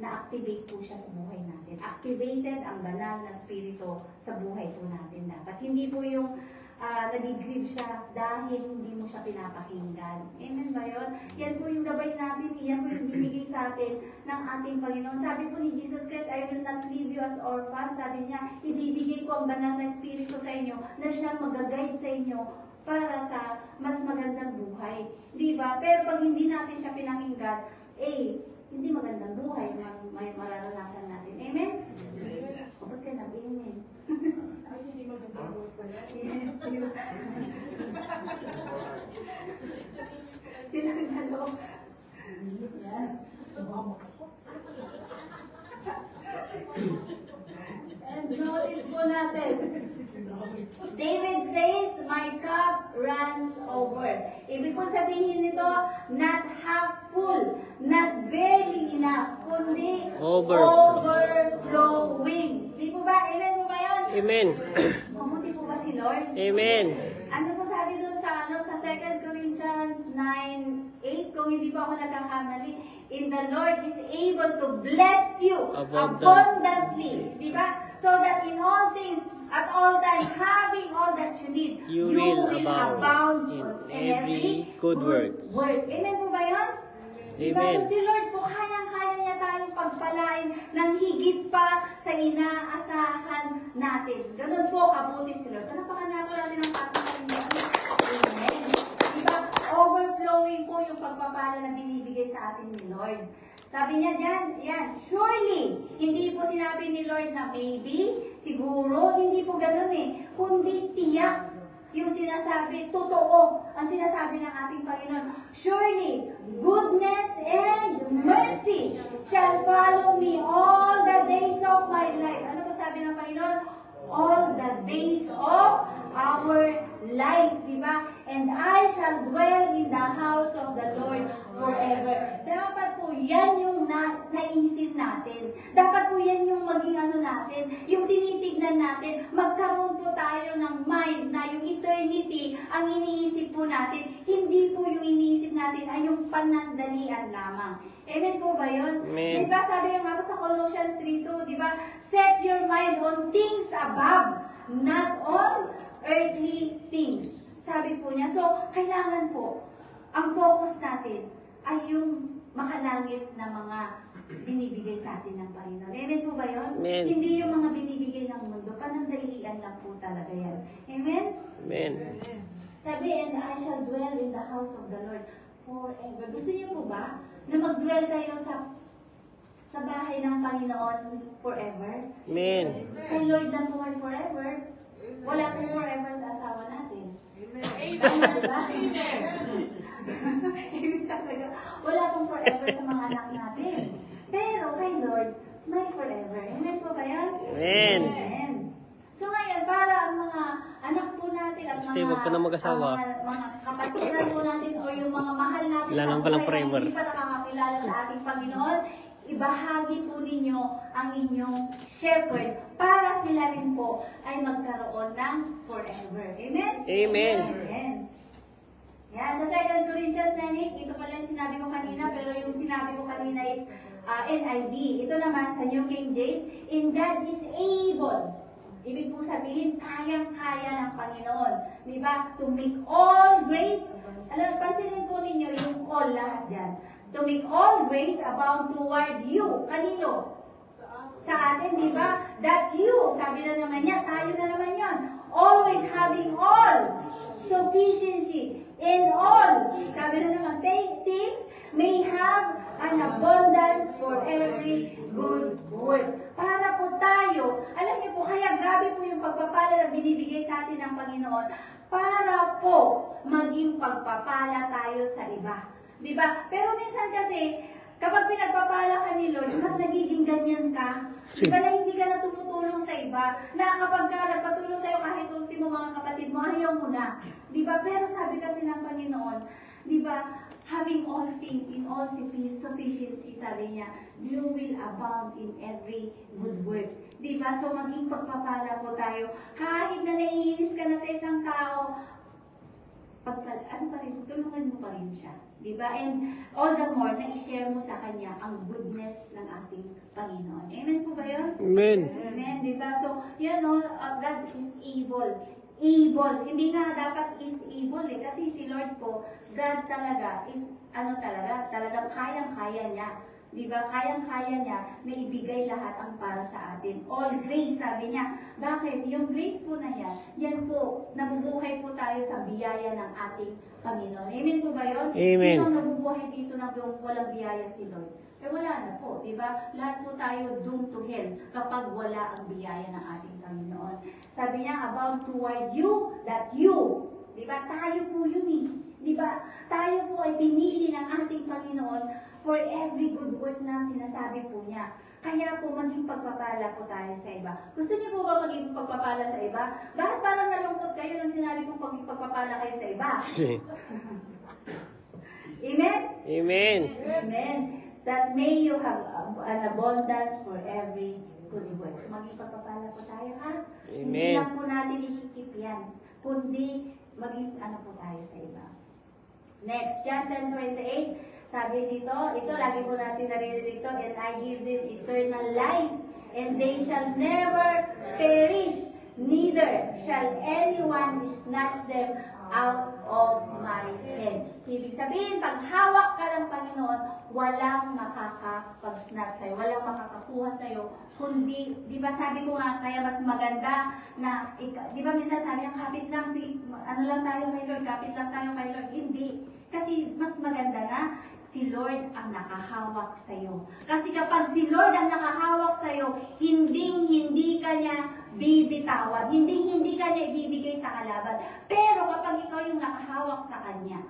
na-activate po siya sa buhay natin. Activated ang banal na Espiritu sa buhay po natin dapat. Hindi po yung nag-grieve siya dahil hindi mo siya pinapakinggan. Amen ba yun? Yan po yung gabay natin. Yan po yung binigay sa atin ng ating Panginoon. Sabi po ni Jesus Christ, I will not leave you as orphans. Sabi niya, ibibigay ko ang banal na Espiritu sa inyo na siyang mag-guide sa inyo para sa mas magandang buhay. Di ba? Pero pag hindi natin siya pinakinggan, hindi magandang buhay may mararanasan natin. Amen? O, ba't ka nag-amen? Ay, hindi magandang buhay pala. Yes, silang dalawa. And notice po natin, David says, my cup runs over. Ibig po sabihin nito, not half full, not barely enough, kundi overflowing. Di po ba? Amen po ba yun? Amen. Mamuti po ba si Lord? Amen. Ano po sabi doon sa 2 Corinthians 9:8, kung hindi po ako nagkakamali, in the Lord is able to bless you abundantly. Di ba? So that in all things, at all times, having all that you need, you will abound in every good work. Amen po ba yun? Diba? Amen. So si Lord po, kayang-kaya niya tayong pagpalain ng higit pa sa inaasahan natin. Ganun po kabuti si Lord. Panapakan na po natin ang pagpapalin. Amen. Diba? Overflowing po yung pagpapala na binibigay sa atin ni Lord. Sabi niya dyan, yan, surely, hindi po sinabi ni Lord na maybe, siguro, hindi po ganun kundi tiyak yung sinasabi, totoo, ang sinasabi ng ating Panginoon. Surely, goodness and mercy shall follow me all the days of my life. Ano po sabi ng Panginoon? All the days of our life, di ba? And I shall dwell in the house of the Lord forever. Dapat po yan yung naisip natin. Dapat po yan yung maging ano natin, yung tinitignan natin. Magkaroon po tayo ng mind na yung eternity ang iniisip po natin. Hindi po yung iniisip natin ay yung panandalian lamang. Amen po ba yun? Amen. Diba sabi yung nga po sa Colossians 3:2, diba? Set your mind on things above, not on earthly things. Sabi po niya. So, kailangan po, ang focus natin ay yung makalangit na mga binibigay sa atin ng Panginoon. Amen po ba yun? Amen. Hindi yung mga binibigay ng mundo. Panandalian lang po talaga yan. Amen? Amen. Sabi, and I shall dwell in the house of the Lord forever. Gusto niyo po ba na mag-dwell kayo sa bahay ng Panginoon forever? Amen. Kay Lord lang po ay forever. Wala po forever sa asawa natin. Amen. Amen talaga. Wala pong forever sa mga anak natin. Pero kay Lord, may forever. Amen po ba yan? Amen. Amen. So ngayon, para ang mga anak po natin at Stay, wag ka na mag-asawa. mga kapatiran po natin o yung mga mahal natin Wala lang sa palang buhay na forever. hindi pa nakakakilala sa ating Panginoon, ibahagi po ninyo ang inyong shepherd para sila rin po ay magkaroon ng forever. Amen? Amen. Amen. Yan, sa 2 Corinthians, Nanik, ito pala yung sinabi ko kanina, pero yung sinabi ko kanina is NIV. Ito naman sa New King James, in God is able. Ibig po sabihin, kayang-kaya ng Panginoon. Di ba? To make all grace, pansinin po ninyo yung all lahat dyan. To make all grace abound toward you. Kanino? Sa atin, di ba? That you, sabi na naman niya, tayo na naman yan. Always having all sufficiency in all. Sabi na naman, things may have an abundance for every good work. Para po tayo, alam niyo po, kaya grabe po yung pagpapala na binibigay sa atin ng Panginoon para po maging pagpapala tayo sa iba. Diba? Pero minsan kasi, kapag pinagpapala ka ni Lord, mas nagiging ganyan ka. Diba na hindi ka na tumutulong sa iba, na kapag ka nagpatulong sa'yo kahit ultimo mga kapatid mo, ayaw mo na. Diba? Pero sabi kasi ng Panginoon, diba, having all things in all sufficiency, sabi niya, you will abound in every good work. Diba? So maging pagpapala po tayo. Kahit na naiinis ka na sa isang tao, tulungan mo pa rin siya. Diba? And all the more na i-share mo sa kanya ang goodness ng ating Panginoon. Amen po ba yun? Amen. Amen. Diba? So, yan o, God is able. Able. Hindi nga dapat is able eh. Kasi si Lord po, God talaga is, talagang kayang-kaya niya. Diba? Kayang-kaya niya na ibigay lahat ang para sa atin. All grace, sabi niya. Bakit? Yung grace po na yan po, nabubuhay po tayo sa biyaya ng ating Panginoon. Amen po ba yun? Amen. Sino nabubuhay dito na walang biyaya si Lord? Eh wala na po, diba? Lahat po tayo doomed to hell kapag wala ang biyaya ng ating Panginoon. Sabi niya, abound toward you, that you. Diba? Tayo po yun eh. Diba? Tayo po ay pinili ng ating Panginoon for every good work na sinasabi po niya. Kaya po maging pagpapala po tayo sa iba. Gusto niyo po ba maging pagpapala sa iba? Bakit parang nalungkot kayo nang sinabi kong maging pagpapala kayo sa iba? Amen? Amen. Amen. That may you have an abundance for every good work. So maging pagpapala po tayo, ha? Amen. Hindi lang po natin ikikip yan, kundi maging po tayo sa iba. Next, John 10:28. Sabi dito, ito lagi po natin naririnig ito, and I give them eternal life, and they shall never perish, neither shall anyone snatch them out of my hand. So, ibig sabihin, pag hawak ka ng Panginoon, walang makakapag-snatch sa'yo, walang makakakuha sa'yo, kundi, di ba sabi ko nga, kaya mas maganda na, di ba minsan sabi ang kapit lang, ano lang tayo kay Lord, kapit lang tayo kay Lord, hindi. Kasi mas maganda na, si Lord ang nakahawak sa'yo. Kasi kapag si Lord ang nakahawak sa'yo, hindi ka niya bibitawan, hindi ka niya ibibigay sa kalaban. Pero kapag ikaw yung nakahawak sa Kanya,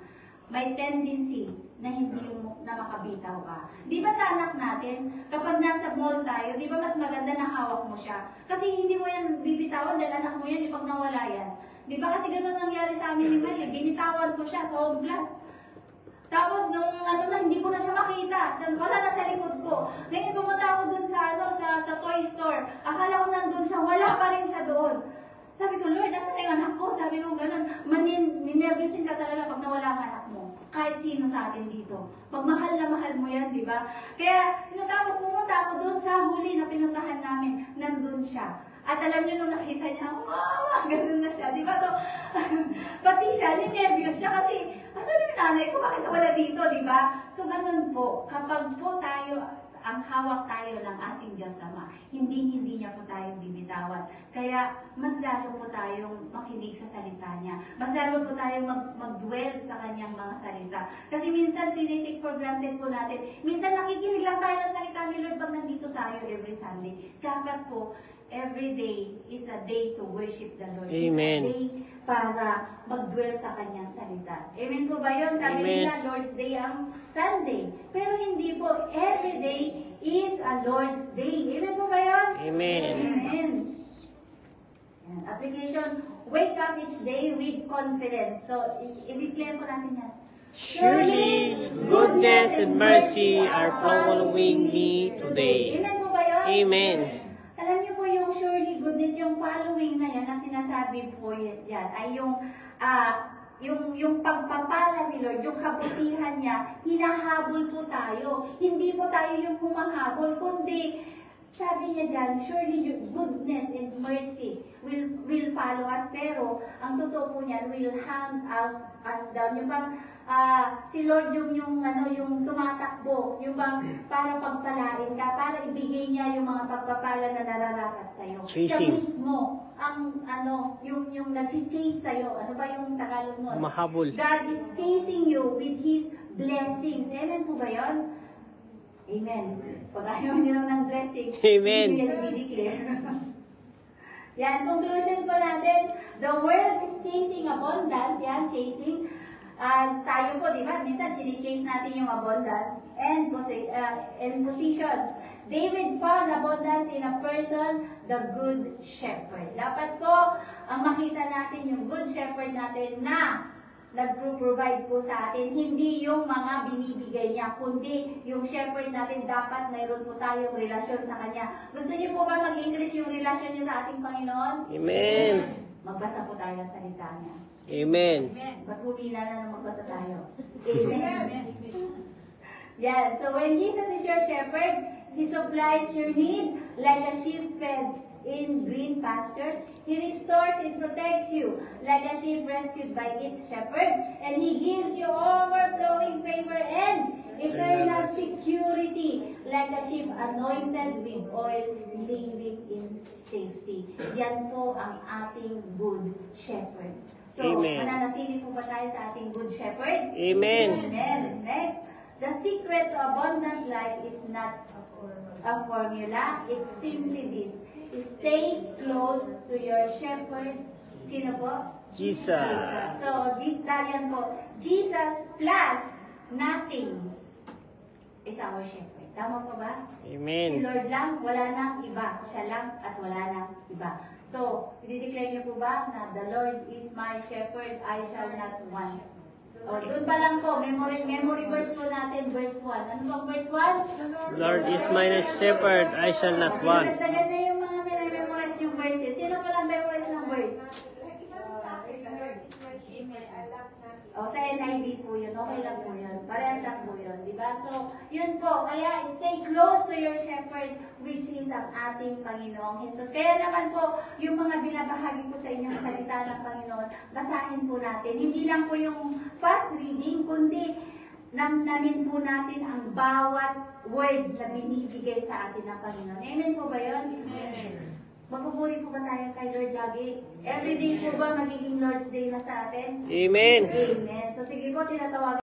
may tendency na hindi mo na makabitaw ka. Di ba sa anak natin, kapag nasa mall tayo, di ba mas maganda na hawak mo siya? Kasi hindi mo yan bibitawan dahil anak mo yan, pag nawala yan. Di ba kasi ganun nangyari sa amin ni Mali? Binitawan ko siya sa home class. Tapos nung hindi ko na siya makita. Wala na sa likod ko. Ngayon pumunta ako dun sa toy store. Akala ko nandun siya, wala pa rin siya doon. Sabi ko, Lord, nasa na yung anak ko? Sabi ko ganun, ninervyusin ka talaga pag nawala ang anak mo. Kahit sino sa atin dito. Pag mahal na mahal mo yan, di ba? Kaya, tapos pumunta ako doon sa huli na pinuntahan namin, nandun siya. At alam niyo, nung nakita niya, ganun na siya, di ba? So, pati siya, ninervyos siya kasi, sabi ng nanay ko, bakit wala dito, di ba? So, ganun po, kapag po tayo, ang hawak tayo ng ating Diyos Ama, hindi niya po tayong bibitawan. Kaya, mas lalo po tayong makinig sa salita niya. Mas lalo po tayong mag-dwell sa kanyang mga salita. Kasi minsan, tinitik for granted po natin. Minsan, nakikinig lang tayo ng salita ni Lord pag nandito tayo every Sunday. Dapat po, every day is a day to worship the Lord. Amen. It's a day para mag-dwell sa kanyang salita. Amen po ba yun? Sabi nila, Lord's Day ang Sunday. Pero hindi po, every day is a Lord's Day. Amen po ba yun? Amen. Amen. Yan. Application, wake up each day with confidence. So, i-declare po natin yan. Surely, goodness and mercy are following me today. Amen po ba yun? Amen. Alam niyo po yung surely goodness, yung following na yan, na sinasabi po yan, ay yung pagpapala ni Lord, yung kabutihan niya, hinahabol po tayo. Hindi po tayo yung humahabol, kundi sabi niya dyan, surely your goodness and mercy will follow us. Pero, ang totoo po niyan, will hand us down. Yung bang, si Lord yung tumatakbo, yung bang para pagpalain ka, para ibigay niya yung mga pagpapala na nararapat sa'yo. Siya mismo, yung nag-chase sa'yo. Ano ba yung Tagalog nun? Mahabol. God is chasing you with His blessings. Amen po ba yun? Amen. Pag ayaw niyo ng blessing, Amen. hindi niya i-declare. Yan, conclusion po natin. The world is chasing abundance. Yan, chasing. Tayo po, di ba? Minsan, chase natin yung abundance and positions. David found abundance in a person, the good shepherd. Dapat po, ang makita natin yung good shepherd natin na nag-provide po sa atin, hindi yung mga binibigay niya, kundi yung shepherd natin, dapat mayroon po tayong relasyon sa Kanya. Gusto niyo po ba mag-increase yung relasyon niyo sa ating Panginoon? Amen. Magbasa po tayo ng salita niya. Amen. Ba't humina na magbasa tayo? Amen. Yan. So when Jesus is your shepherd, He supplies your needs like a sheep fed in green pastures. He restores and protects you like a sheep rescued by its shepherd. And He gives you overflowing favor and eternal security like a sheep anointed with oil, living in safety. Yan po ang ating good shepherd. So, mananatili po ba tayo sa ating good shepherd? Amen. Amen. Next, the secret to abundant life is not a formula. It's simply this. Stay close to your shepherd. Sino po? Jesus. So, dahil po, Jesus plus nothing is our shepherd. Tama po ba? Amen. Si Lord lang, wala nang iba. Siya lang at wala nang iba. So, i-declare niyo po ba na the Lord is my shepherd, I shall not want. O, doon pa lang po, memory verse po natin, verse 1. Ano bang verse 1? Lord is my shepherd, I shall not want. Nagdagan na yung mga memorize yung verses. Sino pa lang memorize ng verse? O, sa NIV po yun. Okay lang po yun. Parehas lang po yun. Diba? So, yun po. Kaya, stay close to your shepherd, which is ang ating Panginoong Jesus. Kaya naman po, yung mga binabahagi po sa inyong salita ng Panginoon, basahin po natin. Hindi lang po yung fast reading, kundi namnamin po natin ang bawat word na binibigay sa atin ng Panginoon. Amen po ba yun? Amen. Magpupuri po ba tayo kay Lord lagi? Every day po ba magiging Lord's Day na sa atin? Amen. Amen. So sige po, tinatawagan